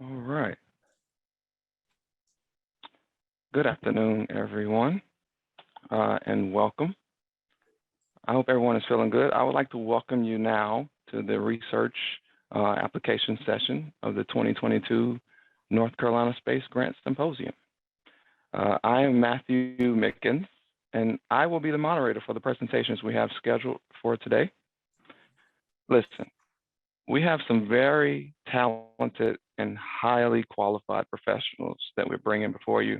All right. Good afternoon, everyone, and welcome. I hope everyone is feeling good. I would like to welcome you now to the research application session of the 2022 North Carolina Space Grant Symposium. I am Matthew Mickens, and I will be the moderator for the presentations we have scheduled for today. Listen, we have some very talented and highly qualified professionals that we're bringing before you,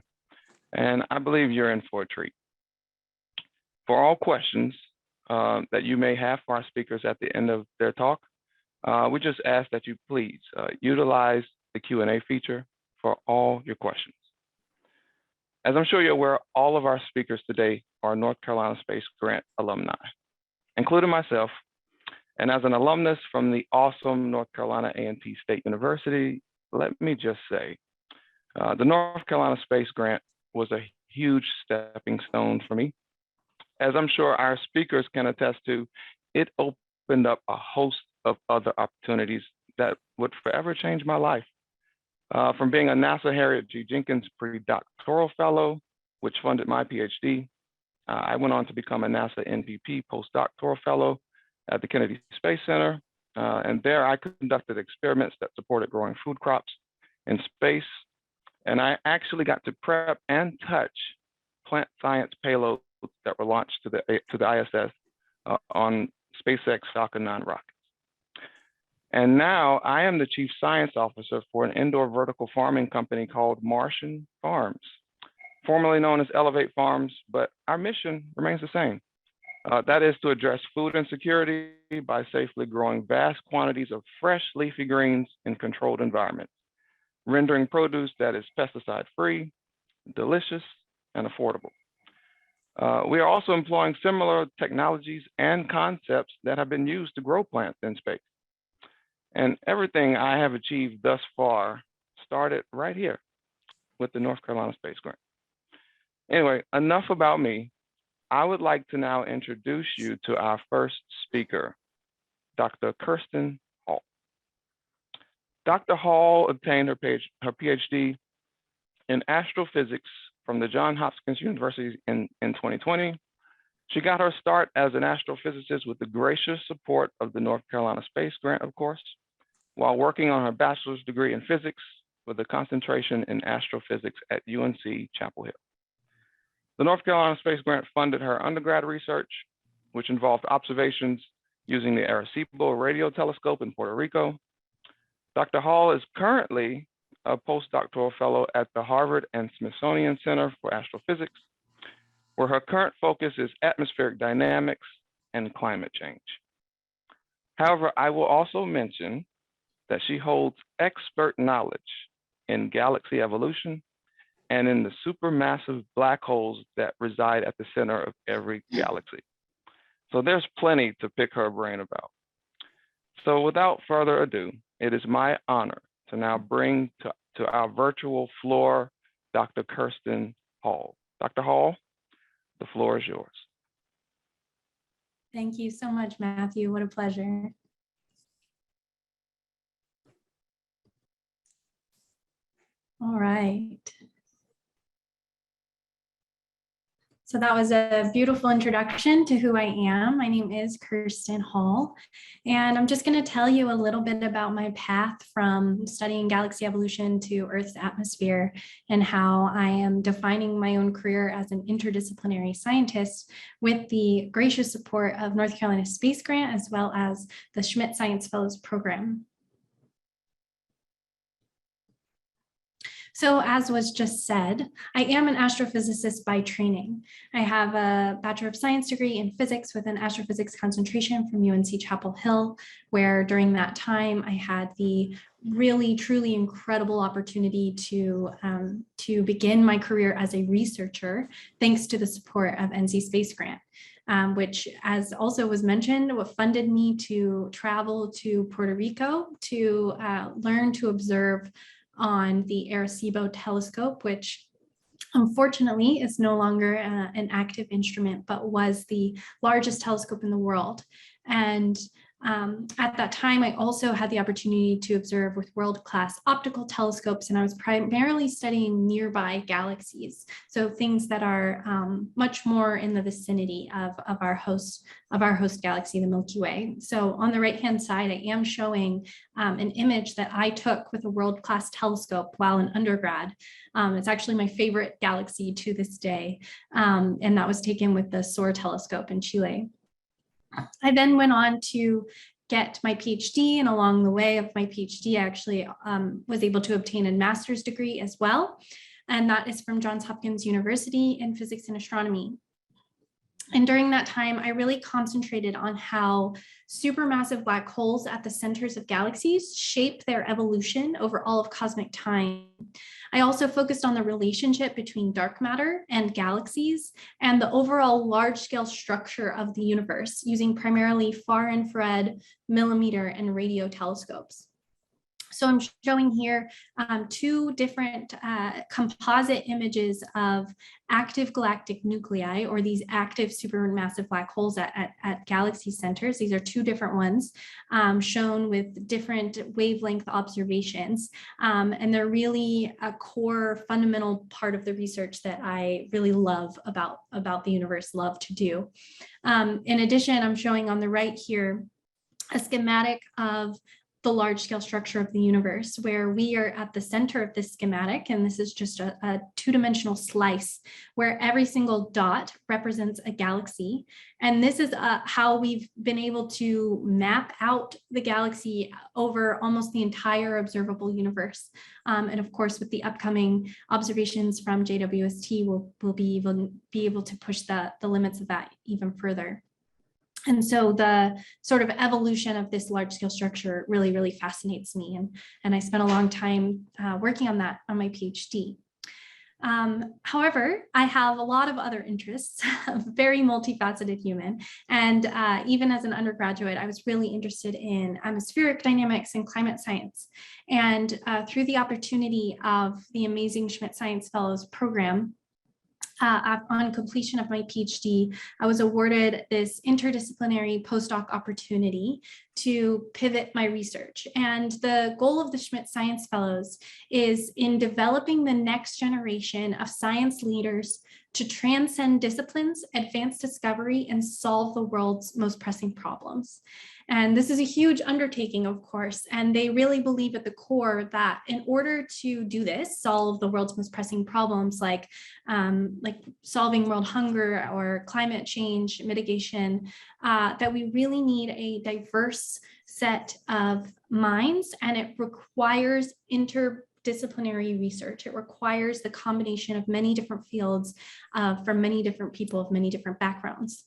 and I believe you're in for a treat. For all questions that you may have for our speakers at the end of their talk, we just ask that you please utilize the Q&A feature for all your questions. As I'm sure you're aware, all of our speakers today are North Carolina Space Grant alumni, including myself. And as an alumnus from the awesome North Carolina A&T State University, let me just say, the North Carolina Space Grant was a huge stepping stone for me. As I'm sure our speakers can attest to, it opened up a host of other opportunities that would forever change my life. From being a NASA Harriet G. Jenkins Predoctoral Fellow, which funded my PhD, I went on to become a NASA NPP Postdoctoral Fellow at the Kennedy Space Center. And there I conducted experiments that supported growing food crops in space. And I actually got to prep and touch plant science payloads that were launched to the ISS on SpaceX Falcon 9 rockets. And now I am the Chief Science Officer for an indoor vertical farming company called Martian Farms, formerly known as Elevate Farms, but our mission remains the same. That is to address food insecurity by safely growing vast quantities of fresh leafy greens in controlled environments, rendering produce that is pesticide-free, delicious, and affordable. We are also employing similar technologies and concepts that have been used to grow plants in space. And everything I have achieved thus far started right here with the North Carolina Space Grant. Anyway, enough about me. I would like to now introduce you to our first speaker, Dr. Kirsten Hall. Dr. Hall obtained her PhD in astrophysics from the Johns Hopkins University in 2020. She got her start as an astrophysicist with the gracious support of the North Carolina Space Grant, of course, while working on her bachelor's degree in physics with a concentration in astrophysics at UNC Chapel Hill. The North Carolina Space Grant funded her undergrad research, which involved observations using the Arecibo radio telescope in Puerto Rico. Dr. Hall is currently a postdoctoral fellow at the Harvard and Smithsonian Center for Astrophysics, where her current focus is atmospheric dynamics and climate change. However, I will also mention that she holds expert knowledge in galaxy evolution and in the supermassive black holes that reside at the center of every galaxy. So there's plenty to pick her brain about. So without further ado, it is my honor to now bring to our virtual floor, Dr. Kirsten Hall. Dr. Hall, the floor is yours. Thank you so much, Matthew. What a pleasure. All right. So that was a beautiful introduction to who I am. My name is Kirsten Hall, and I'm just going to tell you a little bit about my path from studying galaxy evolution to Earth's atmosphere and how I am defining my own career as an interdisciplinary scientist with the gracious support of North Carolina Space Grant as well as the Schmidt Science Fellows Program. So as was just said, I am an astrophysicist by training. I have a Bachelor of Science degree in physics with an astrophysics concentration from UNC Chapel Hill, where during that time I had the really, truly incredible opportunity to begin my career as a researcher, thanks to the support of NC Space Grant. Which, as also was mentioned, what funded me to travel to Puerto Rico to learn to observe on the Arecibo telescope, which unfortunately is no longer an active instrument, but was the largest telescope in the world. And At that time, I also had the opportunity to observe with world-class optical telescopes, and I was primarily studying nearby galaxies, so things that are much more in the vicinity of our host galaxy, the Milky Way. So on the right-hand side, I am showing an image that I took with a world-class telescope while in undergrad. It's actually my favorite galaxy to this day, and that was taken with the SOAR telescope in Chile. I then went on to get my PhD, and along the way of my PhD, I actually was able to obtain a master's degree as well. And that is from Johns Hopkins University in physics and astronomy. And during that time, I really concentrated on how supermassive black holes at the centers of galaxies shape their evolution over all of cosmic time. I also focused on the relationship between dark matter and galaxies and the overall large-scale structure of the universe using primarily far infrared, millimeter, and radio telescopes. So I'm showing here two different composite images of active galactic nuclei, or these active supermassive black holes at galaxy centers. These are two different ones shown with different wavelength observations. And they're really a core fundamental part of the research that I really love about the universe, love to do. In addition, I'm showing on the right here a schematic of the large-scale structure of the universe, where we are at the center of this schematic, and this is just a two-dimensional slice where every single dot represents a galaxy. And this is how we've been able to map out the galaxy over almost the entire observable universe. And of course, with the upcoming observations from JWST, we'll be able to push the limits of that even further. And so the sort of evolution of this large scale structure really, really fascinates me. And I spent a long time working on that on my PhD. However, I have a lot of other interests, very multifaceted human. And even as an undergraduate, I was really interested in atmospheric dynamics and climate science. And through the opportunity of the amazing Schmidt Science Fellows program, on completion of my PhD, I was awarded this interdisciplinary postdoc opportunity to pivot my research. And the goal of the Schmidt Science Fellows is in developing the next generation of science leaders to transcend disciplines, advance discovery, and solve the world's most pressing problems. And this is a huge undertaking, of course, and they really believe at the core that in order to do this, solve the world's most pressing problems like solving world hunger or climate change mitigation, that we really need a diverse set of minds, and it requires interdisciplinary research. It requires the combination of many different fields from many different people of many different backgrounds.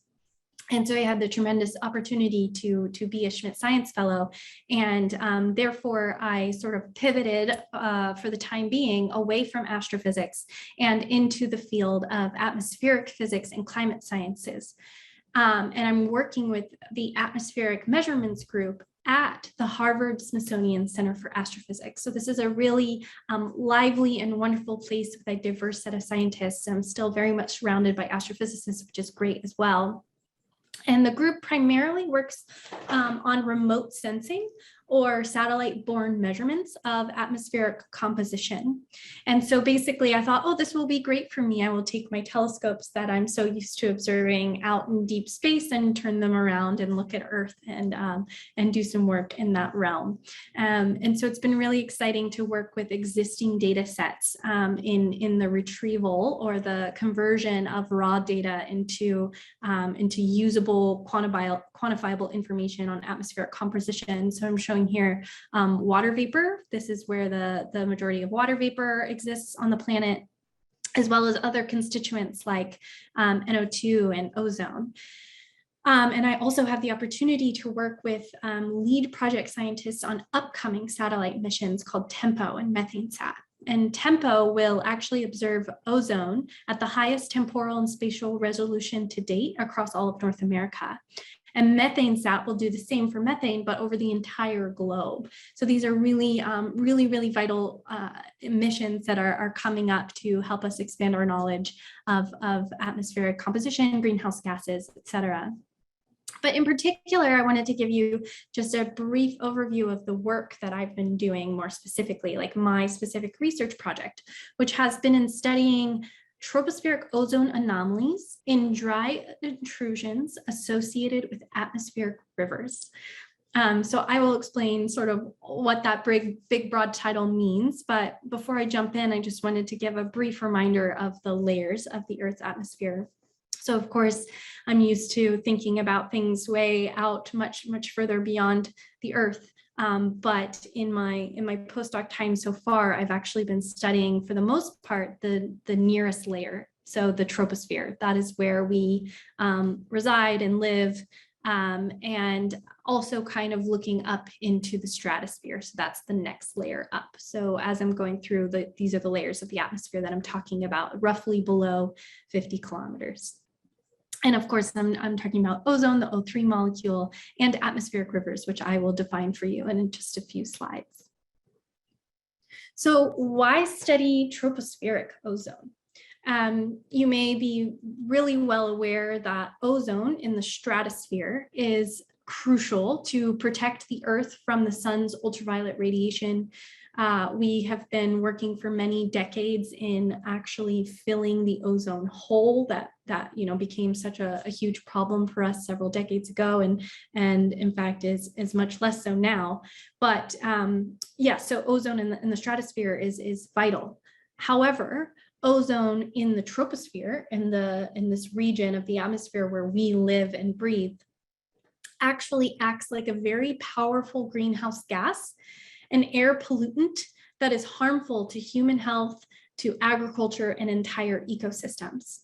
And so I had the tremendous opportunity to be a Schmidt Science Fellow, and therefore I sort of pivoted for the time being away from astrophysics and into the field of atmospheric physics and climate sciences. And I'm working with the atmospheric measurements group at the Harvard Smithsonian Center for Astrophysics. So this is a really lively and wonderful place with a diverse set of scientists. I'm still very much surrounded by astrophysicists, which is great as well. And the group primarily works on remote sensing or satellite-borne measurements of atmospheric composition. And so basically I thought, oh, this will be great for me. I will take my telescopes that I'm so used to observing out in deep space and turn them around and look at Earth and do some work in that realm. And so it's been really exciting to work with existing data sets in the retrieval or the conversion of raw data into usable quantifiable information on atmospheric composition. So I'm showing here water vapor. This is where the majority of water vapor exists on the planet, as well as other constituents like NO2 and ozone. And I also have the opportunity to work with lead project scientists on upcoming satellite missions called TEMPO and MethaneSat. And TEMPO will actually observe ozone at the highest temporal and spatial resolution to date across all of North America. And MethaneSat will do the same for methane, but over the entire globe. So these are really, really vital missions that are coming up to help us expand our knowledge of atmospheric composition, greenhouse gases, et cetera. But in particular, I wanted to give you just a brief overview of the work that I've been doing more specifically, like my specific research project, which has been in studying tropospheric ozone anomalies in dry intrusions associated with atmospheric rivers. So I will explain sort of what that big broad title means. But before I jump in, I just wanted to give a brief reminder of the layers of the Earth's atmosphere. So of course, I'm used to thinking about things way out much further beyond the Earth. But in my postdoc time so far, I've actually been studying, for the most part, the nearest layer. So the troposphere, that is where we reside and live, and also kind of looking up into the stratosphere. So that's the next layer up. So as I'm going through, these are the layers of the atmosphere that I'm talking about, roughly below 50 kilometers. And of course, I'm talking about ozone, the O3 molecule, and atmospheric rivers, which I will define for you in just a few slides. So why study tropospheric ozone? You may be really well aware that ozone in the stratosphere is crucial to protect the Earth from the sun's ultraviolet radiation. We have been working for many decades in actually filling the ozone hole that became such a huge problem for us several decades ago, and in fact is much less so now. But yeah, so ozone in the stratosphere is vital. However, ozone in the troposphere, in this region of the atmosphere where we live and breathe, actually acts like a very powerful greenhouse gas, an air pollutant that is harmful to human health, to agriculture, and entire ecosystems.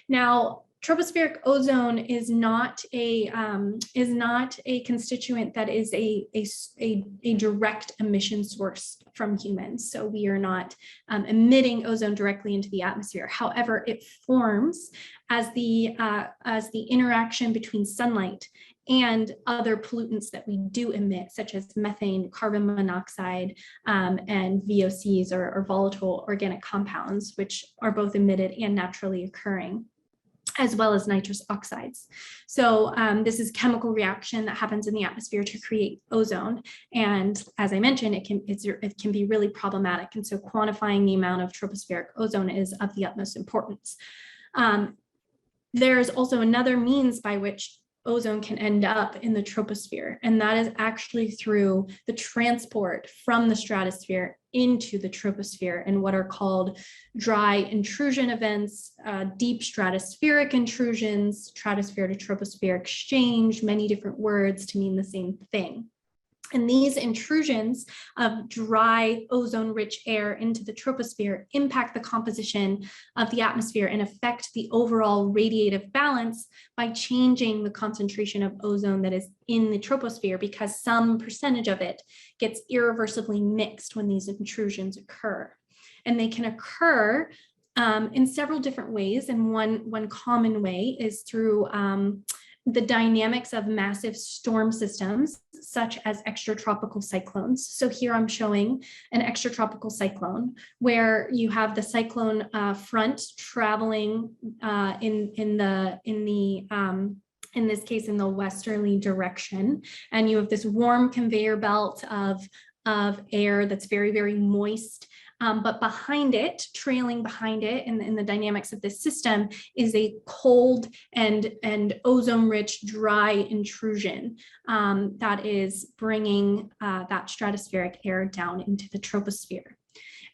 Now, tropospheric ozone is not a constituent that is a direct emission source from humans. So we are not emitting ozone directly into the atmosphere. However, it forms as the interaction between sunlight and other pollutants that we do emit, such as methane, carbon monoxide, and VOCs, or volatile organic compounds, which are both emitted and naturally occurring, as well as nitrous oxides. So this is a chemical reaction that happens in the atmosphere to create ozone. And as I mentioned, it can be really problematic. And so quantifying the amount of tropospheric ozone is of the utmost importance. There's also another means by which ozone can end up in the troposphere, and that is actually through the transport from the stratosphere into the troposphere and what are called dry intrusion events, deep stratospheric intrusions, stratosphere to troposphere exchange, many different words to mean the same thing. And these intrusions of dry ozone-rich air into the troposphere impact the composition of the atmosphere and affect the overall radiative balance by changing the concentration of ozone that is in the troposphere, because some percentage of it gets irreversibly mixed when these intrusions occur. And they can occur in several different ways. And one common way is through the dynamics of massive storm systems, such as extratropical cyclones. So here I'm showing an extratropical cyclone where you have the cyclone front traveling in this case in the westerly direction, and you have this warm conveyor belt of air that's very, very moist. But behind it, trailing behind it in the dynamics of this system, is a cold and ozone-rich dry intrusion that is bringing that stratospheric air down into the troposphere.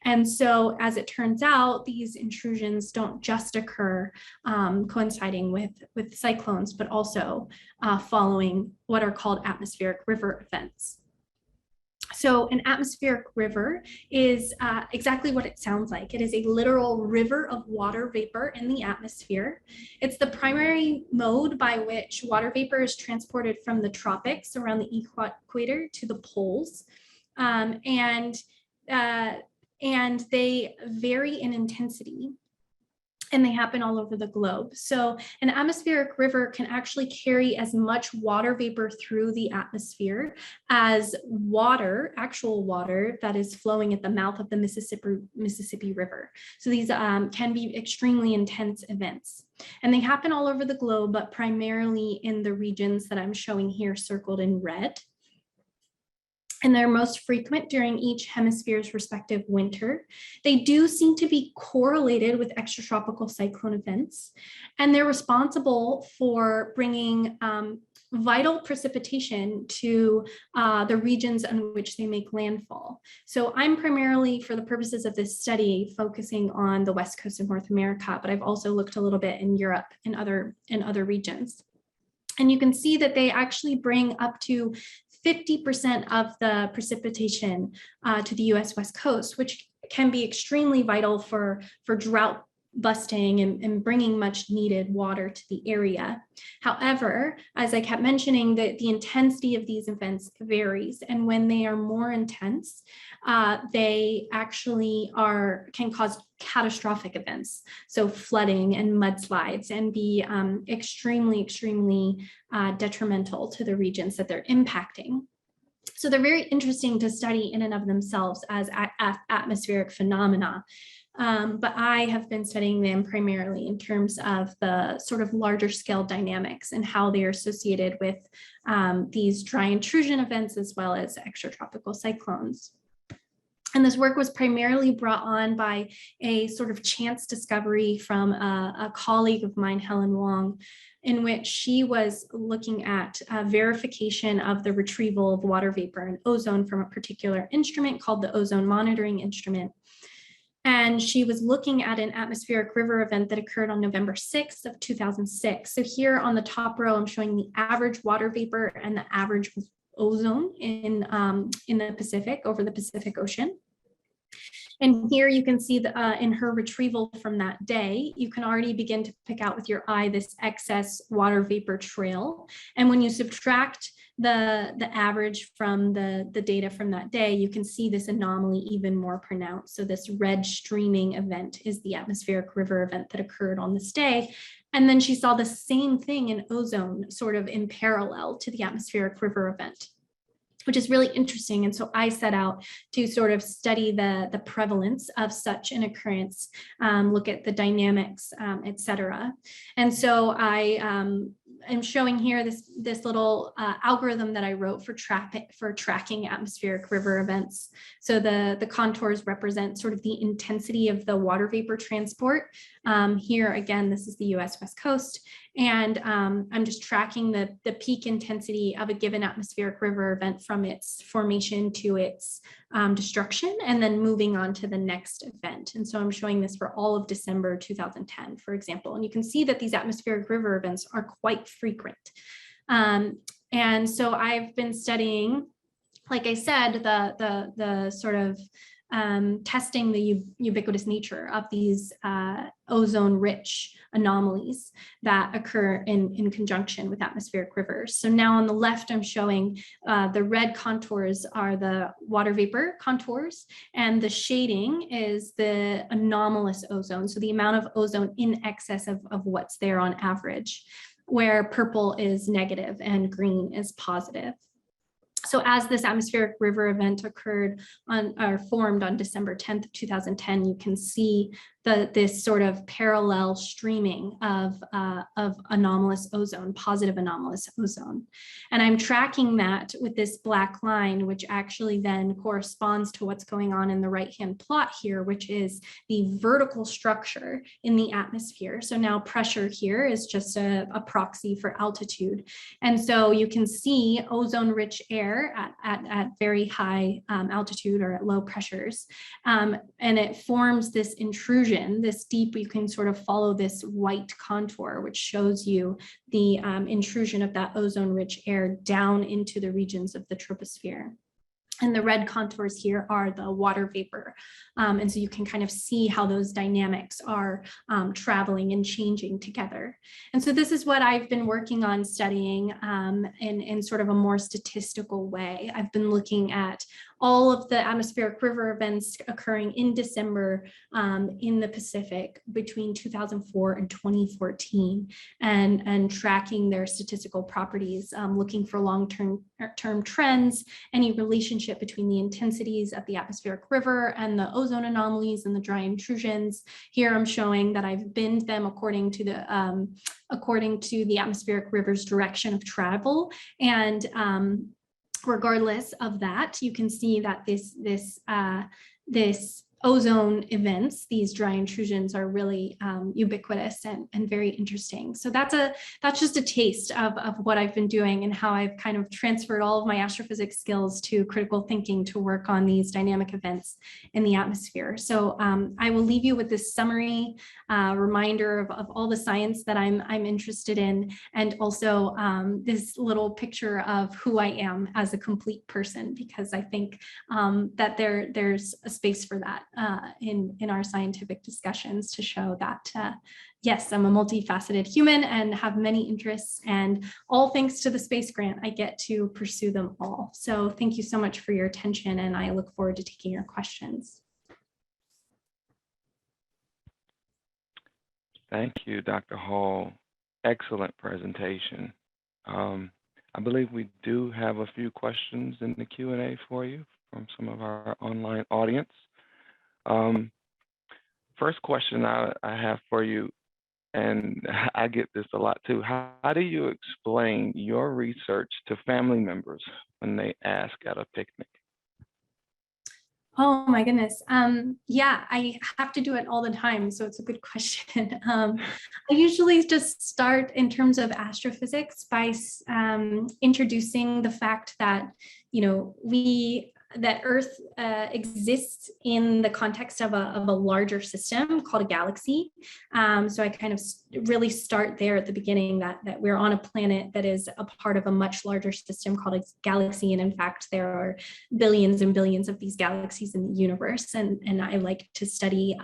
And so, as it turns out, these intrusions don't just occur coinciding with cyclones, but also following what are called atmospheric river events. So an atmospheric river is exactly what it sounds like. It is a literal river of water vapor in the atmosphere. It's the primary mode by which water vapor is transported from the tropics around the equator to the poles. And they vary in intensity. and they happen all over the globe. So an atmospheric river can actually carry as much water vapor through the atmosphere as water, actual water that is flowing at the mouth of the Mississippi River. So these can be extremely intense events. And they happen all over the globe, but primarily in the regions that I'm showing here circled in red. And they're most frequent during each hemisphere's respective winter. They do seem to be correlated with extratropical cyclone events, and they're responsible for bringing vital precipitation to the regions in which they make landfall. So I'm primarily, for the purposes of this study, focusing on the west coast of North America, but I've also looked a little bit in Europe and other regions. And you can see that they actually bring up to 50% of the precipitation to the US West Coast, which can be extremely vital for drought busting and bringing much needed water to the area. However, as I kept mentioning, the intensity of these events varies, and when they are more intense, they actually can cause catastrophic events, so flooding and mudslides, and be extremely detrimental to the regions that they're impacting. So they're very interesting to study in and of themselves as atmospheric phenomena. But I have been studying them primarily in terms of the sort of larger scale dynamics and how they are associated with these dry intrusion events as well as extratropical cyclones. And this work was primarily brought on by a sort of chance discovery from a colleague of mine, Helen Wong, in which she was looking at verification of the retrieval of water vapor and ozone from a particular instrument called the ozone monitoring instrument. And she was looking at an atmospheric river event that occurred on November 6th of 2006. So here on the top row, I'm showing the average water vapor and the average ozone in the Pacific, over the Pacific Ocean. And here you can see in her retrieval from that day, you can already begin to pick out with your eye this excess water vapor trail. And when you subtract the average from the data from that day, you can see this anomaly even more pronounced. So this red streaming event is the atmospheric river event that occurred on this day. And then she saw the same thing in ozone, sort of in parallel to the atmospheric river event, which is really interesting. And so I set out to sort of study the prevalence of such an occurrence, look at the dynamics, et cetera. And so I am showing here this little algorithm that I wrote for tracking atmospheric river events. So the contours represent sort of the intensity of the water vapor transport. Here again, this is the US West Coast. And I'm just tracking the peak intensity of a given atmospheric river event from its formation to its destruction, and then moving on to the next event. And so I'm showing this for all of December 2010, for example. And you can see that these atmospheric river events are quite frequent. And so I've been studying, like I said, the sort of testing the ubiquitous nature of these ozone-rich anomalies that occur in conjunction with atmospheric rivers. So now on the left, I'm showing the red contours are the water vapor contours, and the shading is the anomalous ozone, so the amount of ozone in excess of what's there on average, where purple is negative and green is positive. So as this atmospheric river event formed on December 10th of 2010, you can see this sort of parallel streaming of anomalous ozone, positive anomalous ozone. And I'm tracking that with this black line, which actually then corresponds to what's going on in the right-hand plot here, which is the vertical structure in the atmosphere. So now pressure here is just a proxy for altitude. And so you can see ozone-rich air at very high altitude or at low pressures. And it forms this intrusion, this deep, you can sort of follow this white contour, which shows you the intrusion of that ozone-rich air down into the regions of the troposphere. And the red contours here are the water vapor. And so you can kind of see how those dynamics are traveling and changing together. And so this is what I've been working on studying in sort of a more statistical way. I've been looking at all of the atmospheric river events occurring in December in the Pacific between 2004 and 2014, and tracking their statistical properties, looking for long-term trends, any relationship between the intensities of the atmospheric river and the ozone anomalies and the dry intrusions. Here I'm showing that I've binned them according to the atmospheric river's direction of travel, and regardless of that, you can see that this ozone events, these dry intrusions, are really ubiquitous and very interesting. So that's just a taste of what I've been doing and how I've kind of transferred all of my astrophysics skills to critical thinking to work on these dynamic events in the atmosphere. So I will leave you with this summary reminder of all the science that I'm interested in, and also this little picture of who I am as a complete person, because I think that there's a space for that in our scientific discussions, to show that yes, I'm a multifaceted human and have many interests, and all thanks to the space grant, I get to pursue them all. So thank you so much for your attention, and I look forward to taking your questions. Thank you, Dr. Hall. Excellent presentation. I believe we do have a few questions in the Q&A for you from some of our online audience. First question I have for you, and I get this a lot too. How do you explain your research to family members when they ask at a picnic? Oh my goodness. Yeah, I have to do it all the time, so it's a good question. I usually just start in terms of astrophysics by introducing the fact that, that Earth exists in the context of a larger system called a galaxy. So I kind of really start there at the beginning, that we're on a planet that is a part of a much larger system called a galaxy. And in fact, there are billions and billions of these galaxies in the universe. And I like to study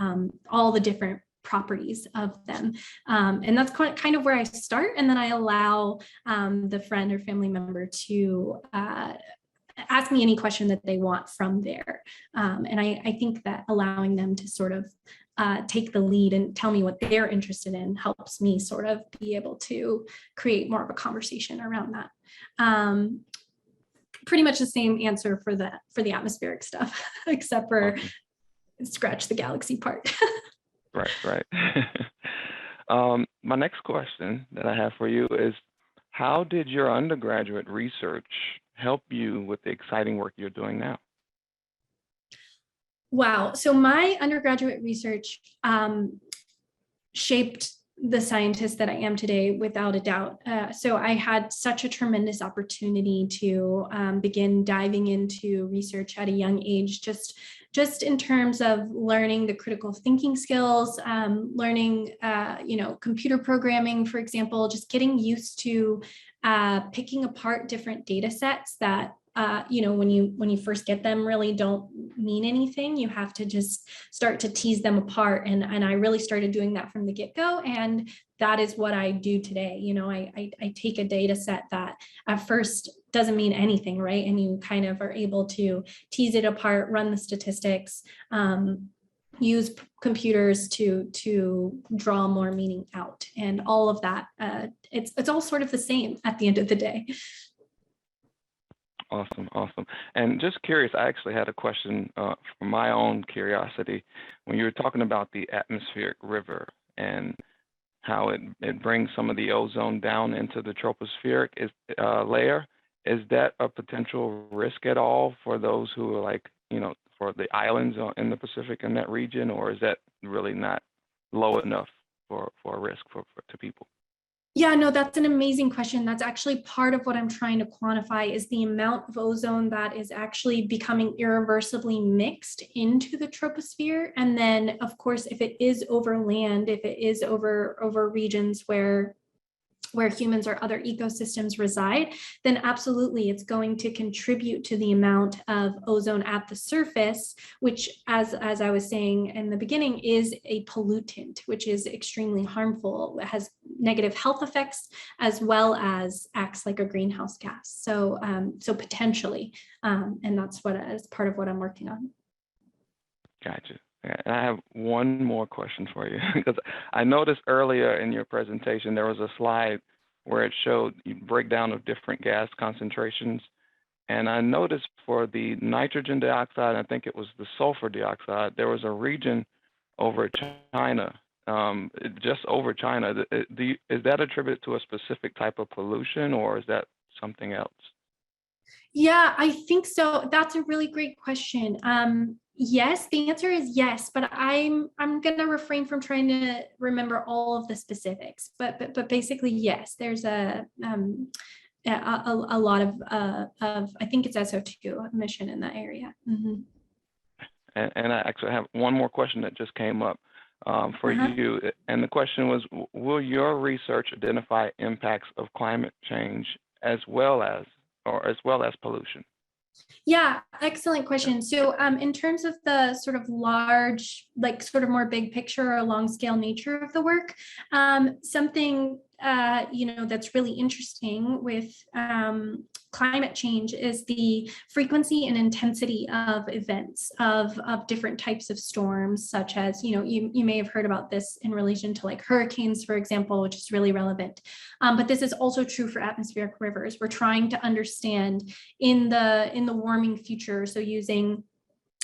all the different properties of them. And that's kind of where I start. And then I allow the friend or family member to ask me any question that they want from there. And I think that allowing them to sort of take the lead and tell me what they're interested in helps me sort of be able to create more of a conversation around that. Pretty much the same answer for the atmospheric stuff, except for scratch the galaxy part. Right. My next question that I have for you is, how did your undergraduate research help you with the exciting work you're doing now? Wow. So my undergraduate research shaped the scientist that I am today, without a doubt. So I had such a tremendous opportunity to begin diving into research at a young age, just in terms of learning the critical thinking skills, learning, computer programming, for example, just getting used to picking apart different data sets that when you first get them really don't mean anything. You have to just start to tease them apart. And I really started doing that from the get-go. And that is what I do today. I take a data set that at first doesn't mean anything, right? And you kind of are able to tease it apart, run the statistics, use computers to draw more meaning out, and all of that. It's all sort of the same at the end of the day. Awesome. And just curious, I actually had a question from my own curiosity. When you were talking about the atmospheric river and how it brings some of the ozone down into the tropospheric layer, is that a potential risk at all for those who are for the islands in the Pacific in that region, or is that really not low enough for a risk to people? Yeah, no, that's an amazing question. That's actually part of what I'm trying to quantify, is the amount of ozone that is actually becoming irreversibly mixed into the troposphere. And then, of course, if it is over land, if it is over regions where where humans or other ecosystems reside, then absolutely it's going to contribute to the amount of ozone at the surface, which, as I was saying in the beginning, is a pollutant, which is extremely harmful. It has negative health effects as well as acts like a greenhouse gas. So, so potentially, and that's what is part of what I'm working on. Gotcha. And I have one more question for you, because I noticed earlier in your presentation there was a slide where it showed breakdown of different gas concentrations. And I noticed for the nitrogen dioxide, I think it was the sulfur dioxide, there was a region over China, just over China. Is that attributed to a specific type of pollution, or is that something else? Yeah, I think so. That's a really great question. Yes, the answer is yes, but I'm going to refrain from trying to remember all of the specifics. But basically, yes, there's a lot of I think it's SO2 emission in that area. Mm-hmm. And I actually have one more question that just came up for you. And the question was, will your research identify impacts of climate change as well as pollution? Yeah, excellent question. So in terms of the sort of large, like sort of more big picture or long scale nature of the work, something that's really interesting with climate change is the frequency and intensity of events of different types of storms, such as, you may have heard about this in relation to like hurricanes, for example, which is really relevant. But this is also true for atmospheric rivers. We're trying to understand in the warming future, so using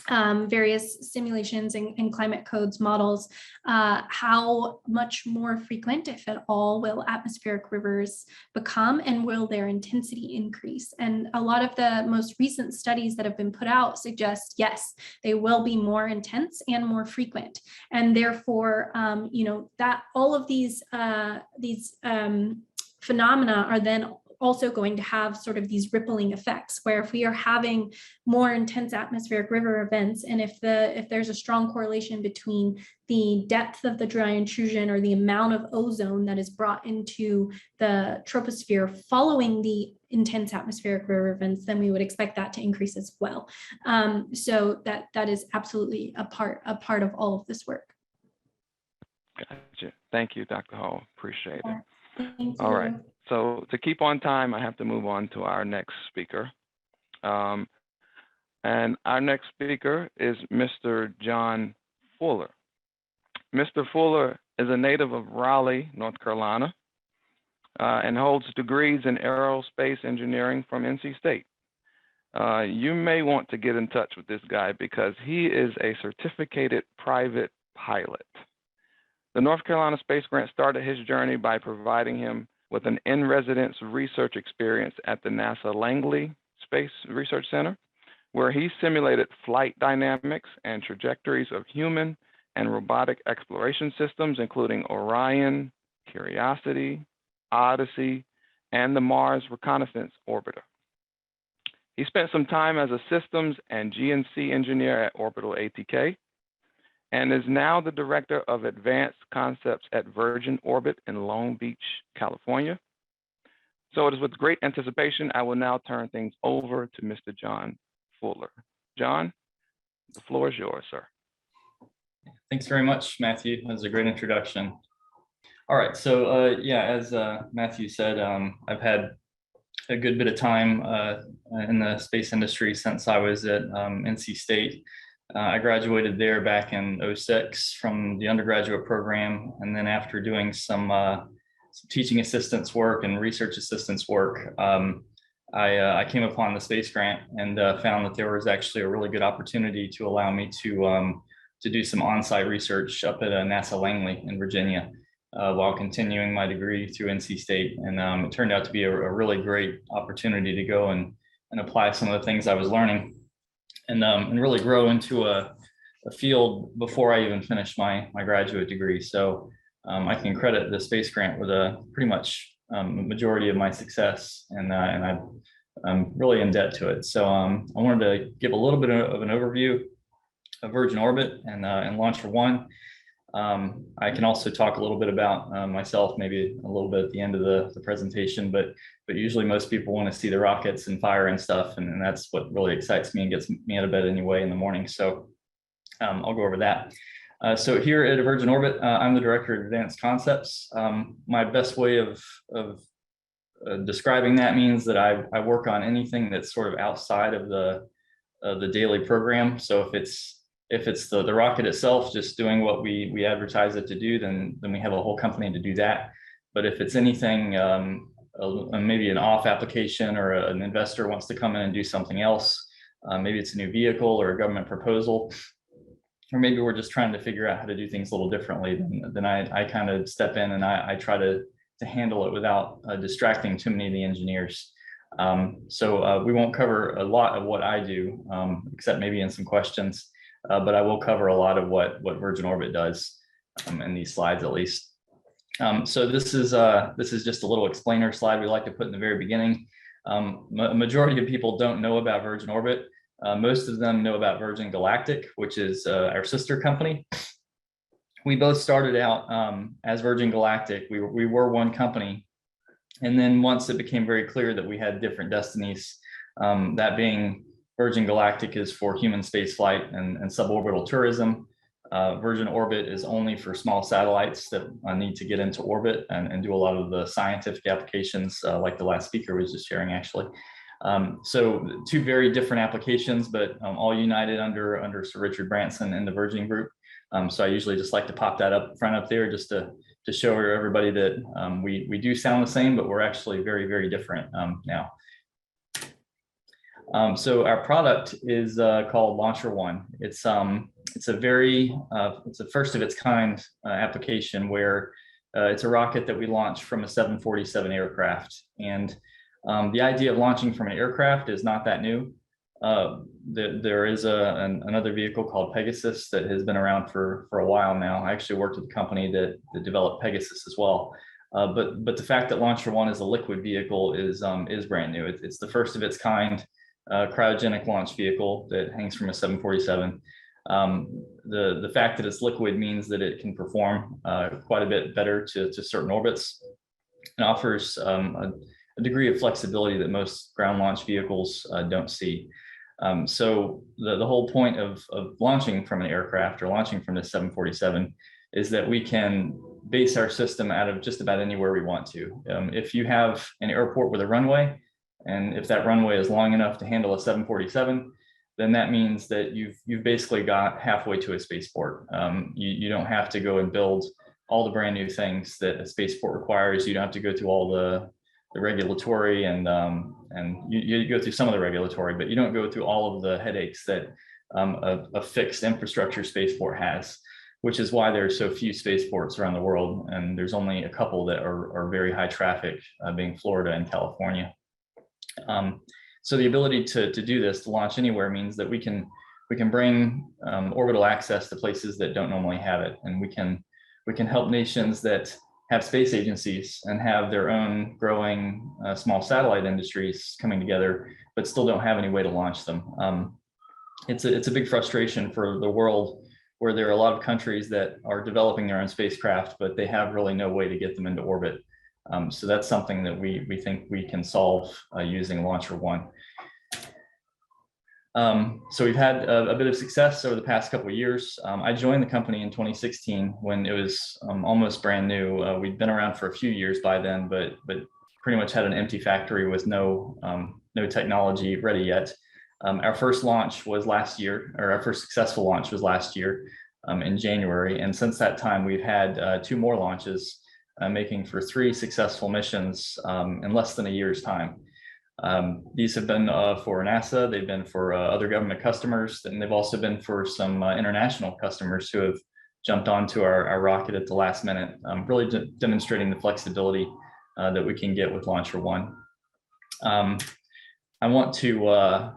various simulations and climate codes models, how much more frequent, if at all, will atmospheric rivers become, and will their intensity increase? And a lot of the most recent studies that have been put out suggest, yes, they will be more intense and more frequent. And therefore, that all of these phenomena are then also going to have sort of these rippling effects, where if we are having more intense atmospheric river events, and if there's a strong correlation between the depth of the dry intrusion or the amount of ozone that is brought into the troposphere following the intense atmospheric river events, then we would expect that to increase as well. So that is absolutely a part of all of this work. Gotcha. Thank you, Dr. Hall. Appreciate it. Thank you. All right. So to keep on time, I have to move on to our next speaker. And our next speaker is Mr. John Fuller. Mr. Fuller is a native of Raleigh, North Carolina, and holds degrees in aerospace engineering from NC State. You may want to get in touch with this guy because he is a certificated private pilot. The North Carolina Space Grant started his journey by providing him with an in-residence research experience at the NASA Langley Space Research Center, where he simulated flight dynamics and trajectories of human and robotic exploration systems, including Orion, Curiosity, Odyssey, and the Mars Reconnaissance Orbiter. He spent some time as a systems and GNC engineer at Orbital ATK, and is now the Director of Advanced Concepts at Virgin Orbit in Long Beach, California. So it is with great anticipation, I will now turn things over to Mr. John Fuller. John, the floor is yours, sir. Thanks very much, Matthew. That was a great introduction. All right, so as Matthew said, I've had a good bit of time in the space industry since I was at NC State. I graduated there back in '06 from the undergraduate program, and then after doing some teaching assistance work and research assistance work, I came upon the space grant and found that there was actually a really good opportunity to allow me to do some on-site research up at NASA Langley in Virginia while continuing my degree through NC State. And it turned out to be a really great opportunity to go and apply some of the things I was learning and really grow into a field before I even finished my graduate degree. So I can credit the space grant with a pretty much majority of my success, and I'm really in debt to it. So I wanted to give a little bit of an overview of Virgin Orbit and Launcher One. I can also talk a little bit about myself, maybe a little bit at the end of the presentation, but usually most people want to see the rockets and fire and stuff, and that's what really excites me and gets me out of bed anyway in the morning. So I'll go over that. So here at Virgin Orbit, I'm the Director of Advanced Concepts. My best way of describing that means that I work on anything that's sort of outside of the daily program. So if it's the rocket itself just doing what we advertise it to do, then we have a whole company to do that. But if it's anything, maybe an off application or an investor wants to come in and do something else, maybe it's a new vehicle or a government proposal, or maybe we're just trying to figure out how to do things a little differently, then I kind of step in and I try to handle it without distracting too many of the engineers. So we won't cover a lot of what I do, except maybe in some questions, but I will cover a lot of what Virgin Orbit does in these slides at least. So this is just a little explainer slide we like to put in the very beginning. A majority of people don't know about Virgin Orbit. Most of them know about Virgin Galactic, which is our sister company. We both started out as Virgin Galactic. We were one company. And then once it became very clear that we had different destinies, that being Virgin Galactic is for human space flight and suborbital tourism. Virgin Orbit is only for small satellites that need to get into orbit and do a lot of the scientific applications like the last speaker was just sharing actually. So two very different applications, but all united under Sir Richard Branson and the Virgin Group. So I usually just like to pop that up front up there just to show everybody that we do sound the same, but we're actually very, very different now. So our product is called Launcher One. It's a first of its kind application where it's a rocket that we launched from a 747 aircraft. And the idea of launching from an aircraft is not that new. There is another vehicle called Pegasus that has been around for a while now. I actually worked at the company that developed Pegasus as well. But the fact that Launcher One is a liquid vehicle is brand new. It's the first of its kind cryogenic launch vehicle that hangs from a 747. The fact that it's liquid means that it can perform quite a bit better to certain orbits and offers a degree of flexibility that most ground launch vehicles don't see. So the whole point of launching from an aircraft or launching from the 747 is that we can base our system out of just about anywhere we want to. If you have an airport with a runway, and if that runway is long enough to handle a 747, then that means that you've basically got halfway to a spaceport. You don't have to go and build all the brand new things that a spaceport requires. You don't have to go through all the regulatory and you go through some of the regulatory, but you don't go through all of the headaches that a fixed infrastructure spaceport has, which is why there are so few spaceports around the world. And there's only a couple that are very high traffic, being Florida and California. So the ability to do this, to launch anywhere, means that we can bring orbital access to places that don't normally have it. And we can help nations that have space agencies and have their own growing small satellite industries coming together, but still don't have any way to launch them. It's a big frustration for the world where there are a lot of countries that are developing their own spacecraft, but they have really no way to get them into orbit. So that's something that we think we can solve using Launcher One. So we've had a bit of success over the past couple of years. I joined the company in 2016 when it was almost brand new. We'd been around for a few years by then, but pretty much had an empty factory with no technology ready yet. Our first launch was last year, or our first successful launch was last year in January. And since that time, we've had 2 more launches, making for 3 successful missions in less than a year's time. These have been for NASA, they've been for other government customers, and they've also been for some international customers who have jumped onto our rocket at the last minute, really demonstrating the flexibility that we can get with Launcher One. I want to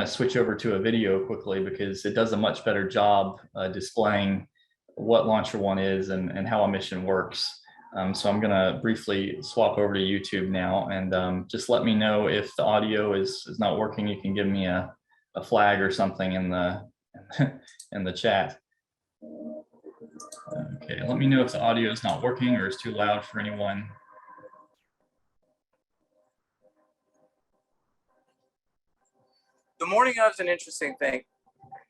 switch over to a video quickly because it does a much better job displaying what Launcher One is and how a mission works. So I'm going to briefly swap over to YouTube now, and just let me know if the audio is not working. You can give me a flag or something in the in the chat. Okay, let me know if the audio is not working or is too loud for anyone. The morning of is an interesting thing.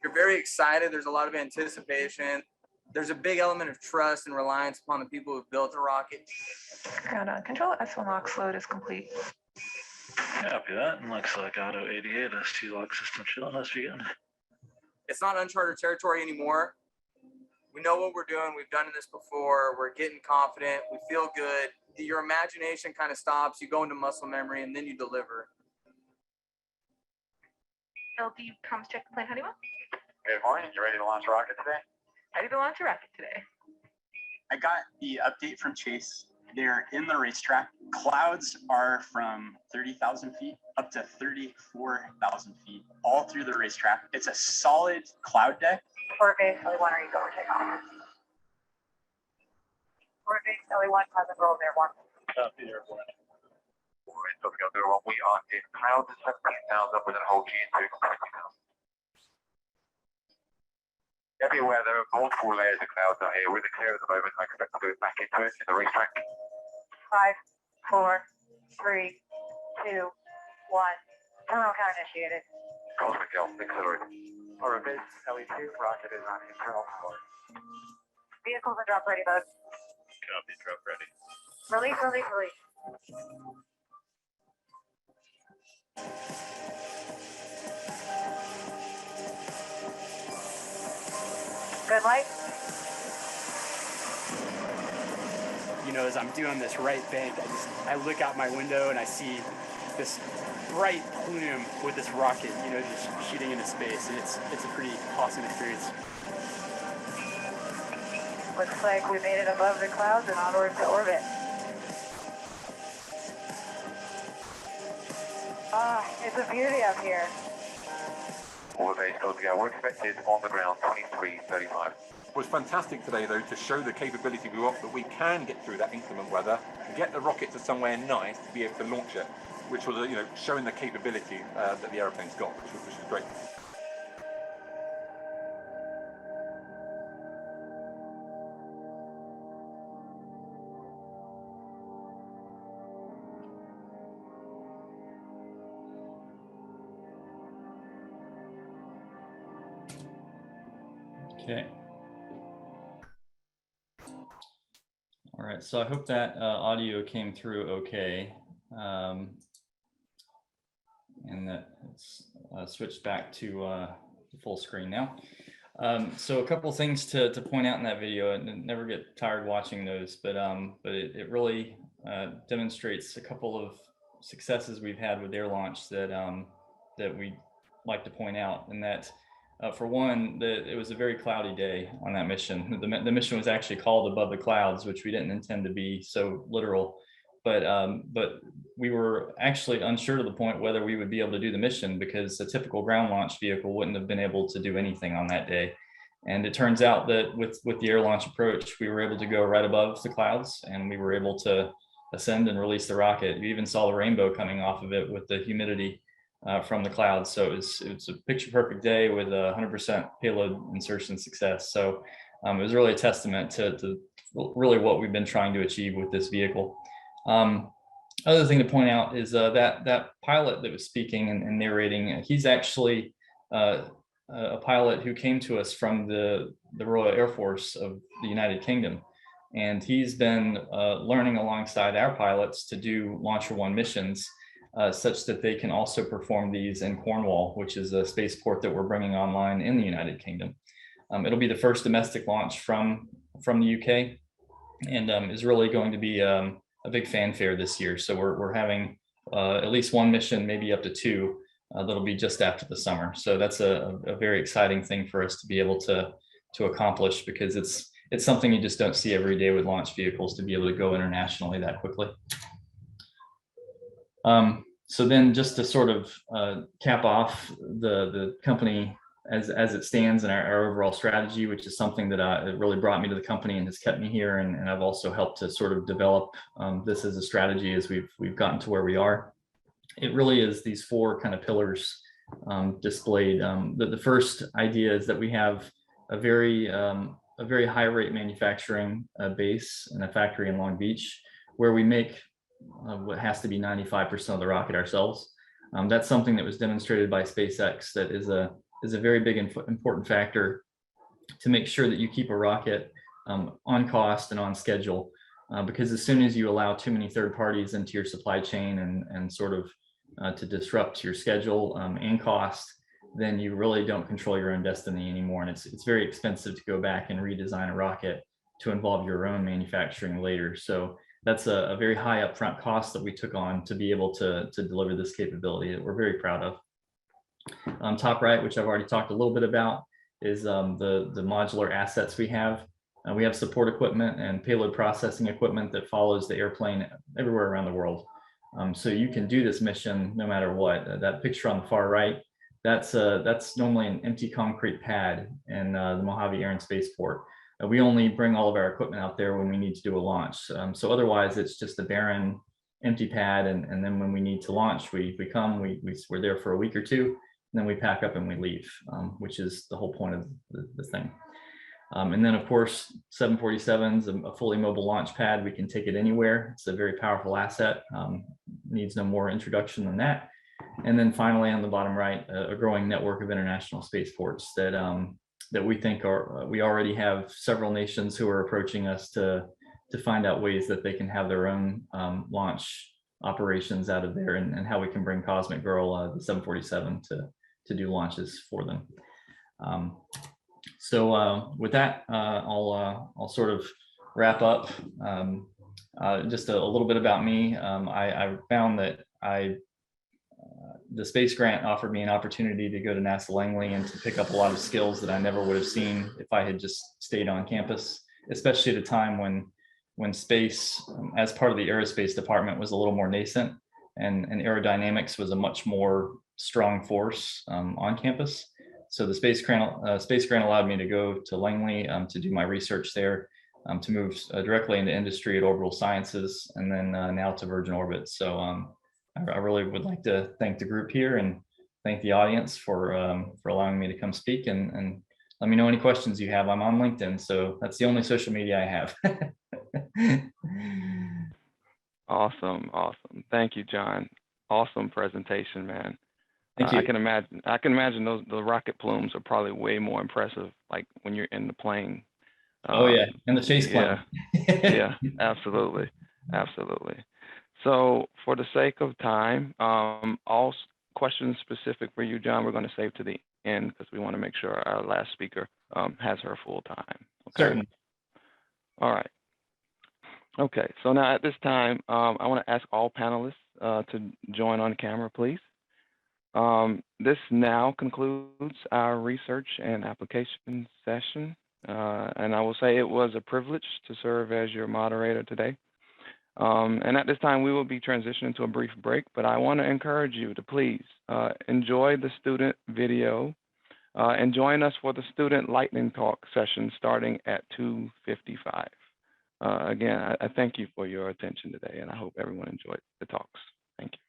You're very excited. There's a lot of anticipation. There's a big element of trust and reliance upon the people who've built the rocket. Ground on control, S1 lock float is complete. Copy that, and looks like auto 88, S2 lock system shut has begun. It's not uncharted territory anymore. We know what we're doing. We've done this before. We're getting confident. We feel good. Your imagination kind of stops. You go into muscle memory, and then you deliver. LD comms check the plane, Honeywell. Good morning. You ready to launch a rocket today? Ready to launch a rocket today. I got the update from Chase. They're in the racetrack. Clouds are from 30,000 feet up to 34,000 feet, all through the racetrack. It's a solid cloud deck. Port base, LE1, are you going to take off? Port base, LE1, present roll there, 1. Copy there, one. So we're going to do what we are in clouds at 17,000 with a whole G2 completely down. Be aware there are multiple layers of clouds out here. We're in the clear at the moment. I expect to go back into it in the racetrack. 5, 4, 3, 2, 1. Terminal count initiated. Cosmic L, accelerate. Alright, base LE2 rocket is on internal power. Vehicles in drop ready mode. Copy, drop ready. Release, release, release. Good light. You know, as I'm doing this right bank, I look out my window and I see this bright plume with this rocket, you know, just shooting into space, and it's a pretty awesome experience. Looks like we made it above the clouds and onward to orbit. Ah, it's a beauty up here. All the base still to go. We're expected on the ground 23:35. It was fantastic today, though, to show the capability that we can get through that inclement weather and get the rocket to somewhere nice to be able to launch it, which was, you know, showing the capability that the aeroplane's got, which was great. Okay. All right, so I hope that audio came through okay. And that it's switched back to full screen now. So a couple things to point out in that video, and never get tired watching those, but it really demonstrates a couple of successes we've had with air launch that that we like to point out, and that for one, it was a very cloudy day on that mission. The mission was actually called Above the Clouds, which we didn't intend to be so literal, but we were actually unsure to the point whether we would be able to do the mission, because a typical ground launch vehicle wouldn't have been able to do anything on that day. And it turns out that with the air launch approach, we were able to go right above the clouds, and we were able to ascend and release the rocket. You even saw the rainbow coming off of it with the humidity from the clouds. So it's a picture perfect day with 100% payload insertion success. So it was really a testament to really what we've been trying to achieve with this vehicle. Other thing to point out is that pilot that was speaking and narrating, he's actually a pilot who came to us from the Royal Air Force of the United Kingdom. And he's been learning alongside our pilots to do Launcher One missions, such that they can also perform these in Cornwall, which is a spaceport that we're bringing online in the United Kingdom. It'll be the first domestic launch from the UK, and is really going to be a big fanfare this year. So we're having at least one mission, maybe up to two, that'll be just after the summer. So that's a very exciting thing for us to be able to accomplish, because it's something you just don't see every day with launch vehicles, to be able to go internationally that quickly. So then, just to sort of cap off the company as it stands and our overall strategy, which is something that it really brought me to the company and has kept me here, and I've also helped to sort of develop this as a strategy as we've gotten to where we are. It really is these four kind of pillars displayed. The first idea is that we have a very a very high rate manufacturing base and a factory in Long Beach, where we make what has to be 95% of the rocket ourselves. That's something that was demonstrated by SpaceX. That is a very big important factor to make sure that you keep a rocket on cost and on schedule. Because as soon as you allow too many third parties into your supply chain and sort of to disrupt your schedule and cost, then you really don't control your own destiny anymore. And it's very expensive to go back and redesign a rocket to involve your own manufacturing later. So that's a very high upfront cost that we took on to be able to deliver this capability that we're very proud of. Top right, which I've already talked a little bit about, is the modular assets we have. We have support equipment and payload processing equipment that follows the airplane everywhere around the world. So you can do this mission no matter what. That picture on the far right, that's normally an empty concrete pad in the Mojave Air and Spaceport. We only bring all of our equipment out there when we need to do a launch. So otherwise, it's just a barren, empty pad. And then when we need to launch, we're there for a week or two, and then we pack up and we leave, which is the whole point of the thing. And then, of course, 747's a fully mobile launch pad. We can take it anywhere. It's a very powerful asset. Needs no more introduction than that. And then finally, on the bottom right, a growing network of international spaceports that we think we already have several nations who are approaching us to find out ways that they can have their own launch operations out of there, and how we can bring Cosmic Girl, the 747, to do launches for them. So with that, I'll sort of wrap up. Just a little bit about me. I found that the space grant offered me an opportunity to go to NASA Langley and to pick up a lot of skills that I never would have seen if I had just stayed on campus, especially at a time when space, as part of the aerospace department, was a little more nascent, and aerodynamics was a much more strong force on campus. So the space grant allowed me to go to Langley to do my research there, to move directly into industry at Orbital Sciences, and then now to Virgin Orbit. So I really would like to thank the group here and thank the audience for allowing me to come speak, and let me know any questions you have. I'm on LinkedIn, so that's the only social media I have. Awesome. Thank you, John. Awesome presentation, man. Thank you. I can imagine the rocket plumes are probably way more impressive, like when you're in the plane. Oh yeah, and the chase plane. Yeah, absolutely. So for the sake of time, all questions specific for you, John, we're going to save to the end because we want to make sure our last speaker has her full time. Okay. Certainly. All right. Okay, so now at this time, I want to ask all panelists to join on camera, please. This now concludes our research and application session. And I will say it was a privilege to serve as your moderator today. And at this time, we will be transitioning to a brief break, but I want to encourage you to please enjoy the student video and join us for the student lightning talk session starting at 2:55. Again, I thank you for your attention today, and I hope everyone enjoyed the talks. Thank you.